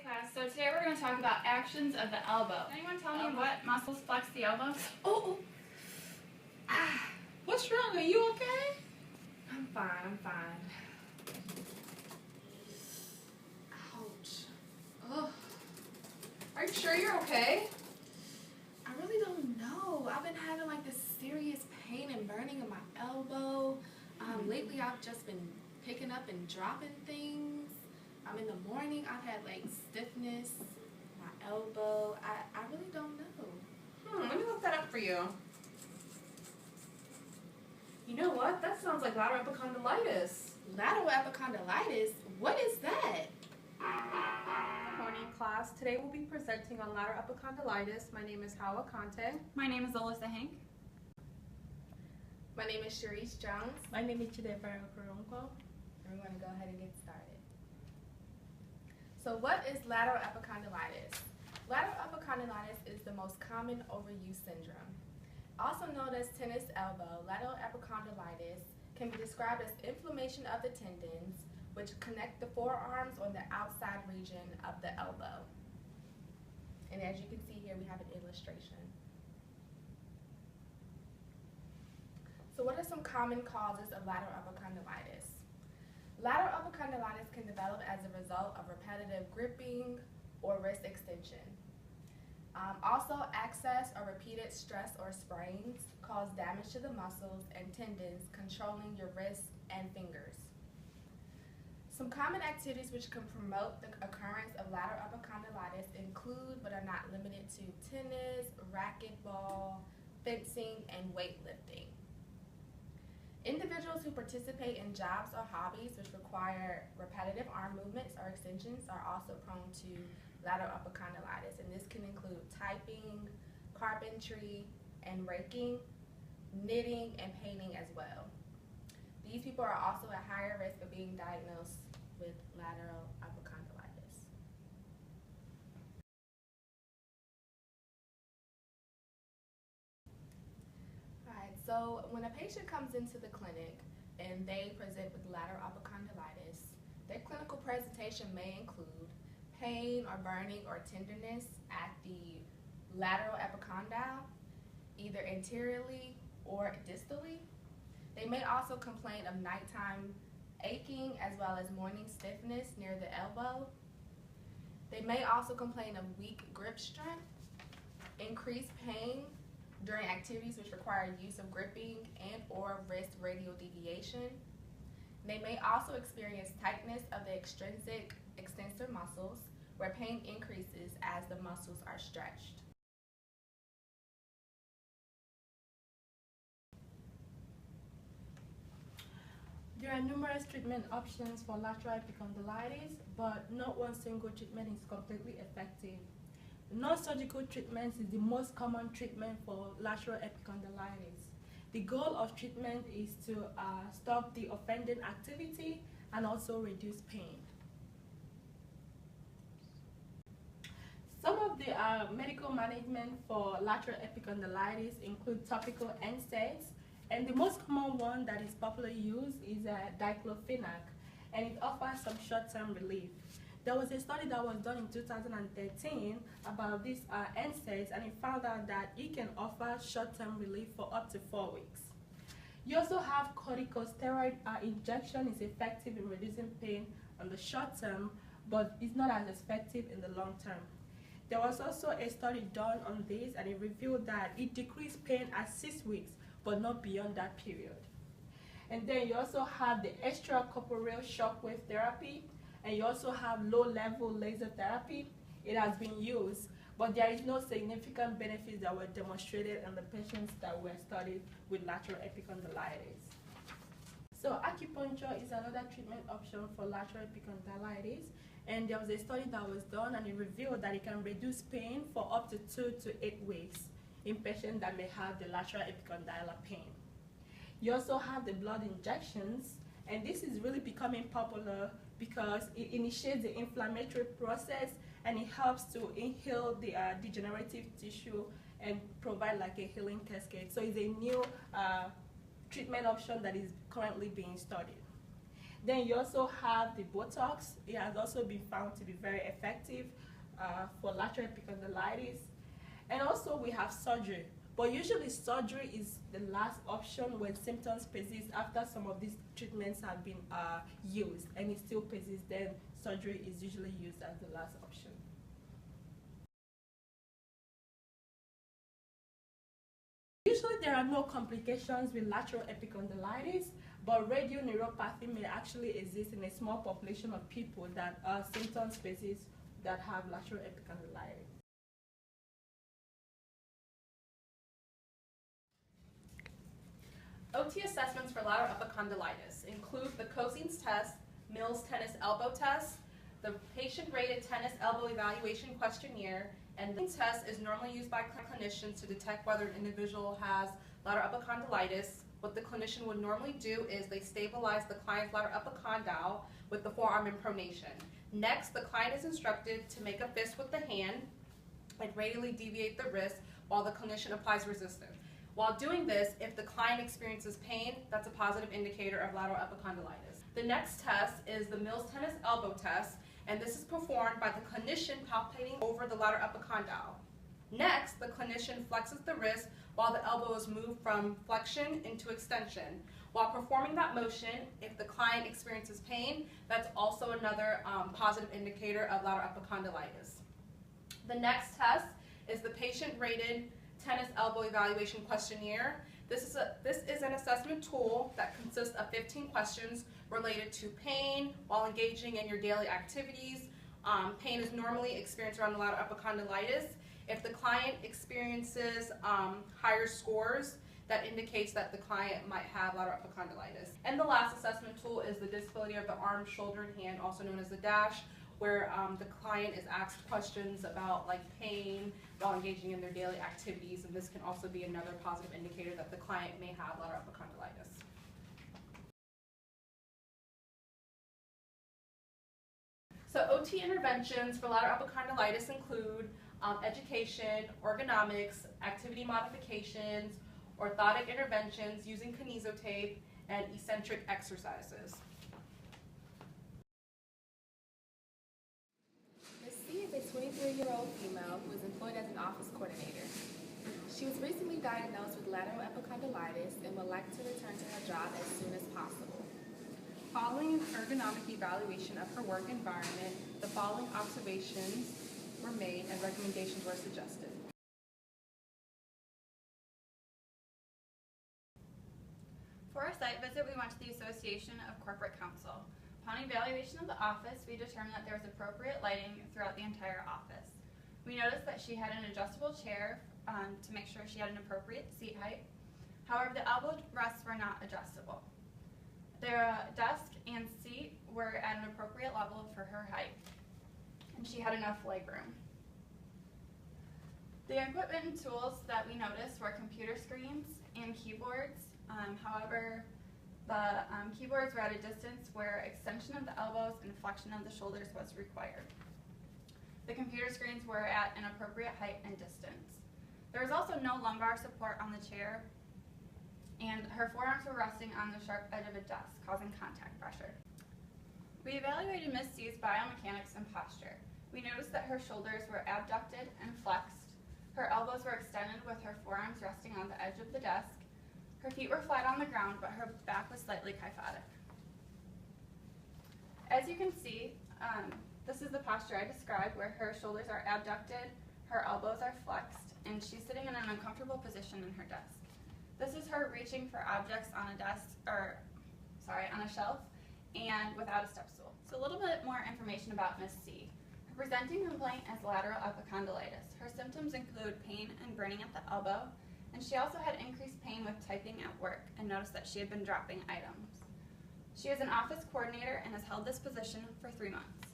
class, so today we're going to talk about actions of the elbow. Can anyone tell me what muscles flex the elbow? What's wrong? Are you okay? I'm fine. Ouch. Ugh. Are you sure you're okay? I really don't know. I've been having like this serious pain and burning in my elbow. Lately I've just been picking up and dropping things. In the morning I've had like stiffness, my elbow. I really don't know. Let me look that up for you. You know what? That sounds like lateral epicondylitis. Lateral epicondylitis? What is that? Good morning, class. Today we'll be presenting on lateral epicondylitis. My name is Hawa Conte. My name is Alyssa Hank. My name is Sharice Jones. My name is Chidebara Koronko. And we're going to go ahead and get started. So what is lateral epicondylitis? Lateral epicondylitis is the most common overuse syndrome. Also known as tennis elbow, lateral epicondylitis can be described as inflammation of the tendons which connect the forearms on the outside region of the elbow. And as you can see here, we have an illustration. So what are some common causes of lateral epicondylitis? Lateral epicondylitis can develop as a result of repetitive gripping or wrist extension. Also, excess or repeated stress or sprains cause damage to the muscles and tendons controlling your wrists and fingers. Some common activities which can promote the occurrence of lateral epicondylitis include, but are not limited to, tennis, racquetball, fencing, and weightlifting. Individuals who participate in jobs or hobbies which require repetitive arm movements or extensions are also prone to lateral epicondylitis, and this can include typing, carpentry, and raking, knitting, and painting as well. These people are also at higher risk of being diagnosed with lateral epicondylitis. Alright, so when a patient comes into the clinic and they present with lateral epicondylitis, their clinical presentation may include pain or burning or tenderness at the lateral epicondyle, either anteriorly or distally. They may also complain of nighttime aching as well as morning stiffness near the elbow. They may also complain of weak grip strength, increased pain during activities which require use of gripping and or wrist radial deviation. They may also experience tightness of the extrinsic extensor muscles, where pain increases as the muscles are stretched. There are numerous treatment options for lateral epicondylitis, but not one single treatment is completely effective. Non-surgical treatment is the most common treatment for lateral epicondylitis. The goal of treatment is to stop the offending activity and also reduce pain. Some of the medical management for lateral epicondylitis include topical NSAIDs, and the most common one that is popularly used is diclofenac, and it offers some short-term relief. There was a study that was done in 2013 about these NSAIDs, and it found out that it can offer short-term relief for up to 4 weeks. You also have corticosteroid injection is effective in reducing pain on the short term, but it's not as effective in the long term. There was also a study done on this, and it revealed that it decreased pain at 6 weeks, but not beyond that period. And then you also have the extracorporeal shockwave therapy, and you also have low-level laser therapy. It has been used, but there is no significant benefits that were demonstrated in the patients that were studied with lateral epicondylitis. So acupuncture is another treatment option for lateral epicondylitis, and there was a study that was done, and it revealed that it can reduce pain for up to 2 to 8 weeks in patients that may have the lateral epicondylar pain. You also have the blood injections, and this is really becoming popular because it initiates the inflammatory process, and it helps to inhale the degenerative tissue and provide like a healing cascade. So it's a new treatment option that is currently being studied. Then you also have the Botox. It has also been found to be very effective for lateral epicondylitis. And also we have surgery. But usually surgery is the last option when symptoms persist after some of these treatments have been used and it still persists, then surgery is usually used as the last option. Usually there are no complications with lateral epicondylitis, but radioneuropathy may actually exist in a small population of people that symptoms persist that have lateral epicondylitis. OT assessments for lateral epicondylitis include the Cosines test, Mills tennis elbow test, the patient-rated tennis elbow evaluation questionnaire, and this test is normally used by clinicians to detect whether an individual has lateral epicondylitis. What the clinician would normally do is they stabilize the client's lateral epicondyle with the forearm in pronation. Next, the client is instructed to make a fist with the hand and radially deviate the wrist while the clinician applies resistance. While doing this, if the client experiences pain, that's a positive indicator of lateral epicondylitis. The next test is the Mills tennis elbow test, and this is performed by the clinician palpating over the lateral epicondyle. Next, the clinician flexes the wrist while the elbow is moved from flexion into extension. While performing that motion, if the client experiences pain, that's also another positive indicator of lateral epicondylitis. The next test is the patient-rated tennis elbow evaluation questionnaire. This is an assessment tool that consists of 15 questions related to pain while engaging in your daily activities. Pain is normally experienced around the lateral epicondylitis. If the client experiences higher scores, that indicates that the client might have lateral epicondylitis. And the last assessment tool is the disability of the arm, shoulder, and hand, also known as the DASH, where the client is asked questions about like pain while engaging in their daily activities, and this can also be another positive indicator that the client may have lateral epicondylitis. So OT interventions for lateral epicondylitis include education, ergonomics, activity modifications, orthotic interventions using kinesiotape, and eccentric exercises. Ms. C is a 23-year-old female who is employed as an office coordinator. She was recently diagnosed with lateral epicondylitis and would like to return to her job as soon as possible. Following an ergonomic evaluation of her work environment, the following observations were made and recommendations were suggested. For our site visit, we went to the Association of Corporate Counsel. Upon evaluation of the office, we determined that there was appropriate lighting throughout the entire office. We noticed that she had an adjustable chair to make sure she had an appropriate seat height. However, the elbow rests were not adjustable. Their desk and seat were at an appropriate level for her height, and she had enough leg room. The equipment and tools that we noticed were computer screens and keyboards. However, the keyboards were at a distance where extension of the elbows and flexion of the shoulders was required. The computer screens were at an appropriate height and distance. There was also no lumbar support on the chair, and her forearms were resting on the sharp edge of a desk, causing contact pressure. We evaluated Ms. C's biomechanics and posture. We noticed that her shoulders were abducted and flexed. Her elbows were extended with her forearms resting on the edge of the desk. Her feet were flat on the ground, but her back was slightly kyphotic. As you can see, this is the posture I described, where her shoulders are abducted, her elbows are flexed, and she's sitting in an uncomfortable position in her desk. This is her reaching for objects on a desk, on a shelf, and without a step stool. So a little bit more information about Ms. C. Her presenting complaint is lateral epicondylitis. Her symptoms include pain and burning at the elbow, and she also had increased pain with typing at work and noticed that she had been dropping items. She is an office coordinator and has held this position for 3 months.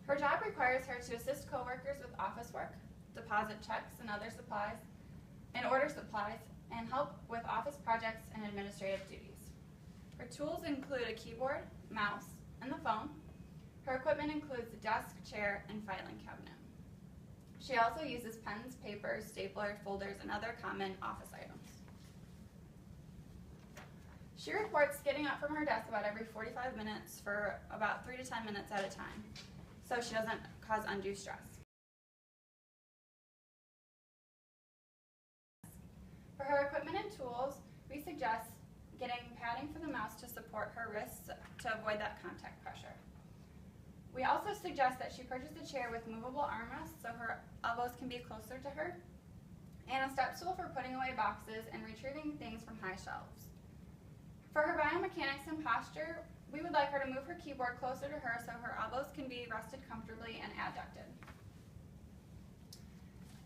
Her job requires her to assist coworkers with office work, deposit checks and other supplies, and order supplies, and help with office projects and administrative duties. Her tools include a keyboard, mouse, and the phone. Her equipment includes a desk, chair, and filing cabinet. She also uses pens, papers, staplers, folders, and other common office items. She reports getting up from her desk about every 45 minutes for about 3 to 10 minutes at a time, so she doesn't cause undue stress. For her equipment and tools, we suggest getting padding for the mouse to support her wrists to avoid that contact pressure. We also suggest that she purchase a chair with movable armrests so her elbows can be closer to her, and a step stool for putting away boxes and retrieving things from high shelves. For her biomechanics and posture, we would like her to move her keyboard closer to her so her elbows can be rested comfortably and adducted.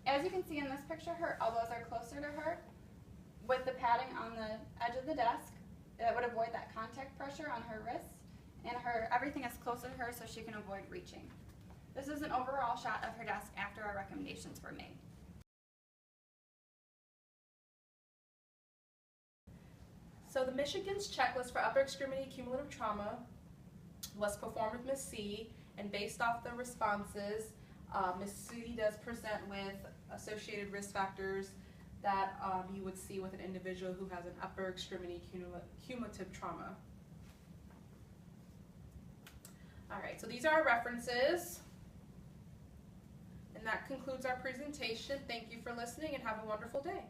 As you can see in this picture, her elbows are closer to her with the padding on the edge of the desk. It would avoid that contact pressure on her wrists, and everything is closer to her so she can avoid reaching. This is an overall shot of her desk after our recommendations were made. So the Michigan's checklist for upper extremity cumulative trauma was performed with Ms. C, and based off the responses, Ms. C does present with associated risk factors that you would see with an individual who has an upper extremity cumulative trauma. All right, so these are our references, and that concludes our presentation. Thank you for listening and have a wonderful day.